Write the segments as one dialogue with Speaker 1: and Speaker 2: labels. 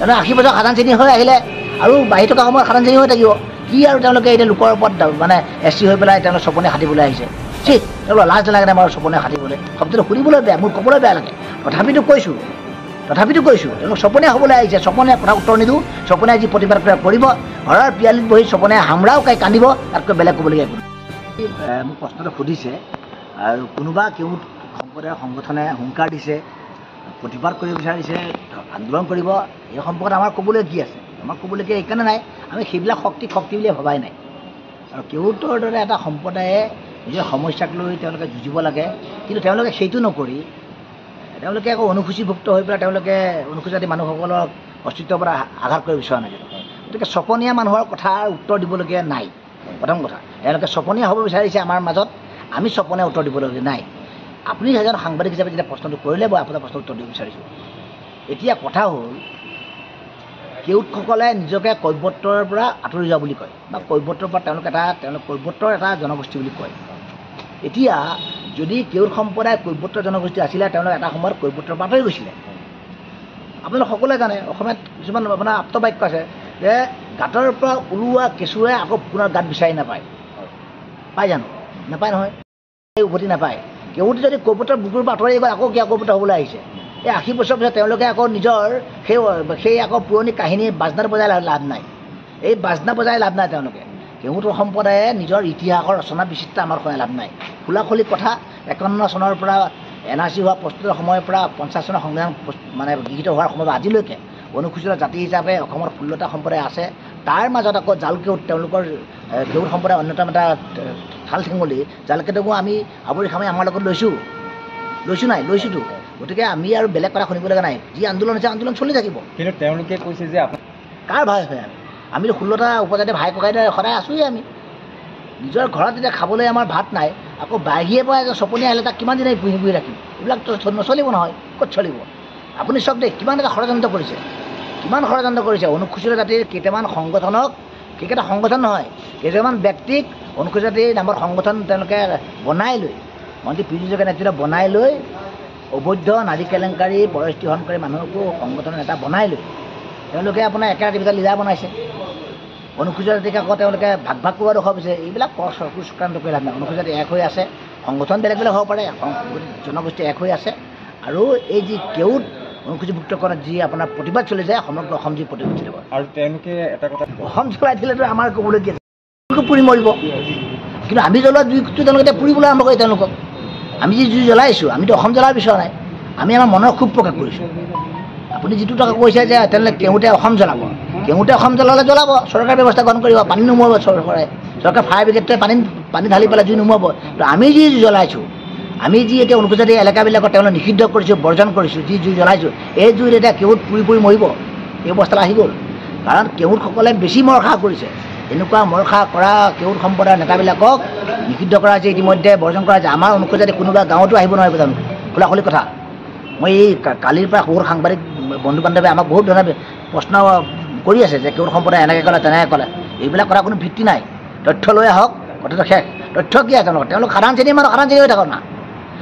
Speaker 1: তেওঁলোকে 80 বছৰ সাধাৰণ শ্ৰেণী হৈ আহিলে আৰু বাঢ়ি থকা সময়ত সাধাৰণ শ্ৰেণী হৈ থাকিব কি আৰু তেওঁলোকে এতিয়া লোকৰ ওপৰত মানে SC হৈ পেলাই তেওঁলোকে চপনে খাটিবলৈ আহিছে ঠিক তেওঁলোকৰ লাজ নালাগে নে বাৰু চপনে খাটিবলৈ শব্দটো শুনিবলৈ বেয়া মোৰ ক'বলৈ বেয়া লাগে তথাপিতো কৈছোঁ তেওঁলোক চপনে হ'বলৈ আহিছে চপনে কথা উত্তৰ নিদিওঁ চপনে যি প্ৰতিবাদ কৰিব ঘৰৰ পিয়ালিত বহি চপনে হামৰাও কাই কান্দিব তাতকৈ বেলেগ ক'বলগীয়া মোক প্ৰশ্নটো সুধিছে আৰু কোনোবা কেউ সম্প্ৰদায়ৰ সংগঠনে হুংকাৰ দিছে প্ৰতিবাদ কৰিব বিচাৰিছে আন্দোলন কৰিব এই সম্পৰ্কত আমাৰ ক'বলৈ কি আছে আমাৰ ক'বলগীয়া এইকাৰণে নাই আমি সেইবিলাক শক্তি বুলিয়ে ভবাই নাই আৰু কেউটৰ দৰে এটা সম্প্ৰদায়ে নিজৰ সমস্যাক লৈ তেওঁলোকে যুঁজিব লাগে কিন্তু তেওঁলোকে সেইটো নকৰি তেওঁলোকে আকৌ অনুসূচীভুক্ত হৈ পেলাই তেওঁলোকে অনুসূচিত মানুহসকলক অস্তিত্বৰ পৰা আঘাত কৰিব বিচৰা নাই গতিকে চপনীয়া মানুহৰ কথাৰ উত্তৰ দিবলগীয়া নাই প্ৰথম কথা তেওঁলোকে চপনীয়া হ'ব বিচাৰিছে আমাৰ মাজত আমি চপনে উত্তৰ দিবলগীয়া নাই আপুনি এজন সাংবাদিক হিচাপে যেতিয়া প্ৰশ্নটো কৰিলে মই আপোনাৰ প্ৰশ্ন উত্তৰ দিব বিচাৰিছোঁ এতিয়া কথা হ'ল কেউটসকলে নিজকে কৈৱৰ্তৰ পৰা আঁতৰি যোৱা বুলি কয় বা কৈৱৰ্তৰ পৰা তেওঁলোক কৈৱৰ্তৰ এটা জনগোষ্ঠী বুলি কয় এতিয়া যদি কেউট সম্প্ৰদায় কৈৱৰ্তৰ জনগোষ্ঠী আছিলে তেওঁলোক এটা সময়ত কৈৱৰ্তৰ পৰা আঁতৰি গৈছিলে আপোনালোক সকলোৱে জানে অসমীয়াত কিছুমান আপোনাৰ আপ্ত বাক্য আছে যে গাঁতৰ পৰা ওলোৱা কেঁচুৱে আকৌ পুনৰ গাঁত বিচাৰি নাপায় পায় জানো নাপায় নহয় উভতি নাপায় কেউট যদি কৈৱৰ্তৰ বুকুৰ পৰা আঁতৰি গ'ল আকৌ কিয় কৈৱৰ্ত হ'বলৈ আহিছে এই 80 বছৰ পিছত তেওঁলোকে আকৌ নিজৰ সেই আকৌ পুৰণি কাহিনী বাজনাত বজাই লাভ নাই এই বাজনা বজাই লাভ নাই তেওঁলোকে কেউট সম্প্ৰদায়ে নিজৰ ইতিহাসৰ ৰচনা বিচিত্ৰ আমাৰ সহায় লাভ নাই খোলাখুলি কথা 51 চনৰ পৰা NRC হোৱা প্ৰস্তুতৰ সময়ৰ পৰা 50 চনৰ সংবিধান মানে গৃহীত হোৱাৰ সময়ৰ পৰা আজিলৈকে অনুসূচিত জাতি হিচাপে অসমৰ 16টা সম্প্ৰদায় আছে তাৰ মাজত আকৌ জাল কেউট তেওঁলোকৰ কেউট সম্প্ৰদায়ৰ অন্যতম এটা ঠাল ঠেঙুলি জাল কেইটাকো আমি আৱৰি খামি আমাৰ লগত লৈছোঁতো গতিকে আমি আৰু বেলেগ কথা শুনিব লগা নাই যি আন্দোলন হৈছে আন্দোলন চলি থাকিব কিন্তু তেওঁলোকে কৈছে যে কাৰ ভাই হয় আমি 16টা উপজাতি ভাই ককাই সদায় আছোঁৱেই আমি নিজৰ ঘৰত যেতিয়া খাবলৈ আমাৰ ভাত নাই আকৌ বাহিৰে পৰা এজন চপনীয়া আহিলে তাক কিমান দিনে পুহি ৰাখিম এইবিলাকতো নচলিব নহয় ক'ত চলিব আপুনি চাওক দেই কিমান এটা ষড়যন্ত্ৰ কৰিছে অনুসূচিত জাতিৰ কেইটামান সংগঠনক কেইটা সংগঠন নহয় কেইটামান ব্যক্তিক অনুসূচিত জাতিৰ নামৰ সংগঠন তেওঁলোকে বনাই লৈ মন্ত্ৰী পীযুষ হাজৰিকাৰ নেতৃত্বত বনাই লৈ অবৈধ নাৰী কেলেংকাৰী পৰিস্থিতি সহনকাৰী মানুহকো সংগঠনৰ এটা বনাই লৈ তেওঁলোকে আপোনাৰ একেৰাতি ভিতৰত লিডাৰ বনাইছে অনুসূচিত জাতিক আকৌ তেওঁলোকে ভাগ কৰিব দেখুৱাইছে এইবিলাক চক্ৰান্ত কৰি লাভ নাই অনুসূচিত জাতি এক হৈ আছে সংগঠন বেলেগ হ'ব পাৰে জনগোষ্ঠী এক হৈ আছে আৰু এই যি কেউট অনুসূচীভুক্তকৰণত যি আপোনাৰ প্ৰতিবাদ চলি যায় সমগ্ৰ অসম যি প্ৰতিবাদ চলিব আৰু তেওঁলোকে এটা কথা অসম চলাই দিলেতো আমাৰ ক'বলগীয়া পুৰি মৰিব কিন্তু আমি জ্বলোৱা জুইটো তেওঁলোকে এতিয়া পুৰিবলৈ আৰম্ভ কৰে তেওঁলোকক আমি যি জুই জ্বলাইছোঁ আমিতো অসম জ্বলাব বিচৰা নাই আমি আমাৰ মনৰ ক্ষোভ প্ৰকাশ কৰিছোঁ আপুনি যিটো টকা কৈছে যে তেওঁলোকে কেউটে অসম জ্বলাব জ্বলাব চৰকাৰে ব্যৱস্থা গ্ৰহণ কৰিব পানী নুমুৱাব চৰকাৰে ফায়াৰ ব্ৰিগেডটোৱে পানী ঢালি পেলাই জুই নুমুৱাব আমি যি জ্বলাইছোঁ আমি যি এতিয়া অনুসূচিত এলেকাবিলাকত তেওঁলোকে নিষিদ্ধ কৰিছোঁ বৰ্জন কৰিছোঁ যি জুই জ্বলাইছোঁ এই জুইত এতিয়া কেউট পুৰি মৰিব এই অৱস্থালৈ আহি গ'ল কাৰণ কেউটসকলে বেছি মৰখা কৰিছে এনেকুৱা মৰখা কৰা কেউট সম্প্ৰদায়ৰ নেতাবিলাকক নিষিদ্ধ কৰা হৈছে ইতিমধ্যে বৰ্জন কৰা হৈছে আমাৰ অনুসূচিত জাতি কোনোবা গাঁৱতো আহিব নোৱাৰিব তেওঁলোকে খোলাখুলি কথা মই এই কালিৰ পৰা সৰু সাংবাদিক বন্ধু বান্ধৱে আমাক বহুত ধৰণৰ প্ৰশ্ন কৰি আছে যে কেউট সম্প্ৰদায় এনেকৈ ক'লে তেনেকৈ ক'লে এইবিলাক কথা কোনো ভিত্তি নাই তথ্য লৈ আহক কথাটো শেষ তথ্য কি আছে তেওঁলোক সাধাৰণ শ্ৰেণীৰ মানুহ সাধাৰণ শ্ৰেণী হৈ থাকক না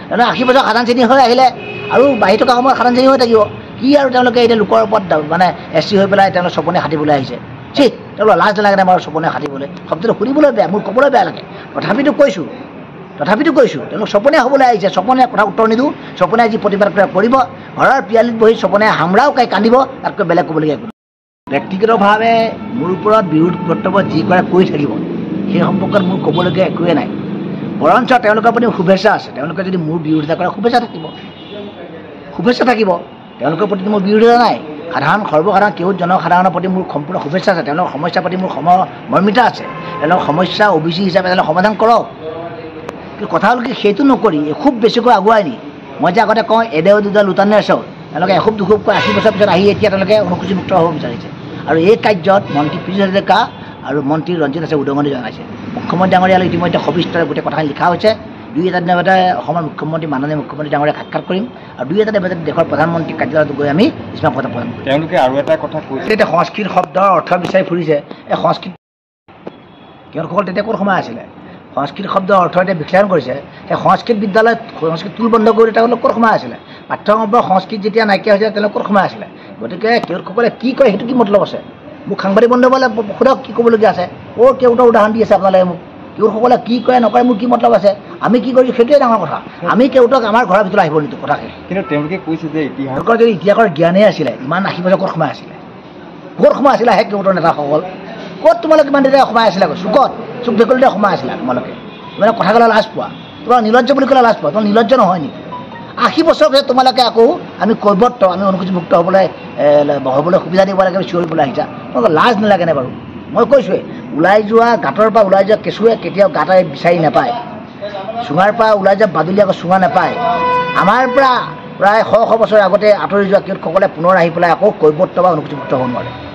Speaker 1: তেওঁলোকে 80 বছৰ সাধাৰণ শ্ৰেণী হৈ আহিলে আৰু বাঢ়ি থকা সময়ত সাধাৰণ শ্ৰেণী হৈ থাকিব কি আৰু তেওঁলোকে এতিয়া লোকৰ ওপৰত মানে SC হৈ পেলাই তেওঁলোকে চপনে খাটিবলৈ আহিছে ঠিক তেওঁলোকৰ লাজ নালাগে নে বাৰু চপনে খাটিবলৈ শব্দটো শুনিবলৈ বেয়া মোৰ ক'বলৈ বেয়া লাগে তথাপিতো কৈছোঁ তেওঁলোক চপনে হ'বলৈ আহিছে চপনে কথা উত্তৰ নিদিওঁ চপনে যি প্ৰতিবাদ কৰিব ঘৰৰ পিয়ালিত বহি চপনে হামৰাও কাই কান্দিব তাতকৈ বেলেগ ক'বলগীয়া ব্যক্তিগতভাৱে মোৰ ওপৰত বিৰোধ কৰ্তব্য যি কৰে কৰি থাকিব সেই সম্পৰ্কত মোৰ ক'বলগীয়া একোৱে নাই বৰঞ্চ তেওঁলোকৰ প্ৰতি শুভেচ্ছা আছে তেওঁলোকে যদি মোৰ বিৰোধিতা কৰে শুভেচ্ছা থাকিব তেওঁলোকৰ প্ৰতি মোৰ বিৰোধিতা নাই সৰ্বসাধাৰণ কেউট জনসাধাৰণৰ প্ৰতি মোৰ সম্পূৰ্ণ শুভেচ্ছা আছে তেওঁলোকৰ সমস্যাৰ প্ৰতি মোৰ মৰ্মিতা আছে তেওঁলোকৰ সমস্যা OBC হিচাপে তেওঁলোকে সমাধান কৰক কিন্তু কথা হ'ল কি সেইটো নকৰি খুব বেছিকৈ আগুৱাই নি মই যে আগতে কওঁ এডেও দুডাল লুটানে আছে তেওঁলোকে এখুব দুখুবকৈ 80 বছৰ পিছত আহি এতিয়া তেওঁলোকে অনুসূচীভুক্ত হ'ব বিচাৰিছে আৰু এই কাৰ্যত মন্ত্ৰী পীযুষ হাজৰিকা আৰু মন্ত্ৰী ৰঞ্জিত দাসে উদগনি জনাইছে মুখ্যমন্ত্ৰী ডাঙৰীয়ালৈ ইতিমধ্যে সবিস্তাৰে গোটেই কথাখিনি লিখা হৈছে 2-এটা দিনৰ ভিতৰতে অসমৰ মুখ্যমন্ত্ৰী মাননীয় মুখ্যমন্ত্ৰী ডাঙৰীয়াক সাক্ষাৎ কৰিম আৰু 2-এটা দিনৰ ভিতৰতে দেশৰ প্ৰধানমন্ত্ৰী কাৰ্যালয়ত গৈ আমি ইস্মাৰক প্ৰদান কৰিম তেওঁলোকে আৰু এটা কথা কৈছে এতিয়া সংস্কৃত শব্দৰ অৰ্থ বিচাৰি ফুৰিছে এই সংস্কৃত কেউটসকল তেতিয়া ক'ত সোমাই আছিলে সংস্কৃত শব্দৰ অৰ্থ এতিয়া বিশ্লেষণ কৰিছে সেই সংস্কৃত বিদ্যালয়ত সংস্কৃত টোল বন্ধ কৰি তেওঁলোক ক'ত সোমাই আছিলে পাঠ্যক্ৰমৰ সংস্কৃত যেতিয়া নাইকিয়া হৈছে তেওঁলোক ক'ত সোমাই আছিলে গতিকে কেওটসকলে কি কয় সেইটো কি মতলব আছে মোক সাংবাদিক বন্ধুসকলে সোধক কি ক'বলগীয়া আছে কেওটৰ উদাহৰণ দি আছে আপোনালোকে মোক কেওটসকলে কি কয় নকয় মোৰ কি মতলব আছে আমি কি কৰিছোঁ সেইটোৱে ডাঙৰ কথা আমি কেওটক আমাৰ ঘৰৰ ভিতৰত আহিব নিদিওঁ কথাকে
Speaker 2: কিন্তু তেওঁলোকে কৈছে যে
Speaker 1: তেওঁলোকৰ যদি ইতিহাসৰ জ্ঞানেই আছিলে ইমান আশী বছৰ ক'ত সোমাই আছিলে সেই কেওটৰ নেতাসকল ক'ত তোমালোকে ইমান দেৰি সোমাই আছিলে চুকত চুক ভেকুলিতে সোমাই আছিলা তোমালোকে মানে কথা ক'লে লাজ পোৱা তোমাৰ নিৰ্লজ্জ বুলি ক'লে লাজ পোৱা তোমাৰ নিৰ্লজ্জ নহয় নেকি 80 বছৰ পিছত তোমালোকে আকৌ আমি কৈৱৰ্ত আমি অনুসূচীভুক্ত হ'বলৈ সুবিধা দিব লাগে চিঞৰিবলৈ আহিছা তোমালোকে লাজ নালাগেনে বাৰু মই কৈছোঁৱেই ওলাই যোৱা গাঁতৰ পৰা ওলাই যোৱা কেঁচুৱে কেতিয়াও গাঁতে বিচাৰি নাপায় চুঙাৰ পৰা ওলাই যোৱা বাদুলি আকৌ চুঙা নাপায় আমাৰ পৰা প্ৰায় শ বছৰ আগতে আঁতৰি যোৱা কেওটসকলে পুনৰ আহি পেলাই আকৌ কৈৱৰ্ত বা অনুসূচীভুক্ত হ'ব নোৱাৰে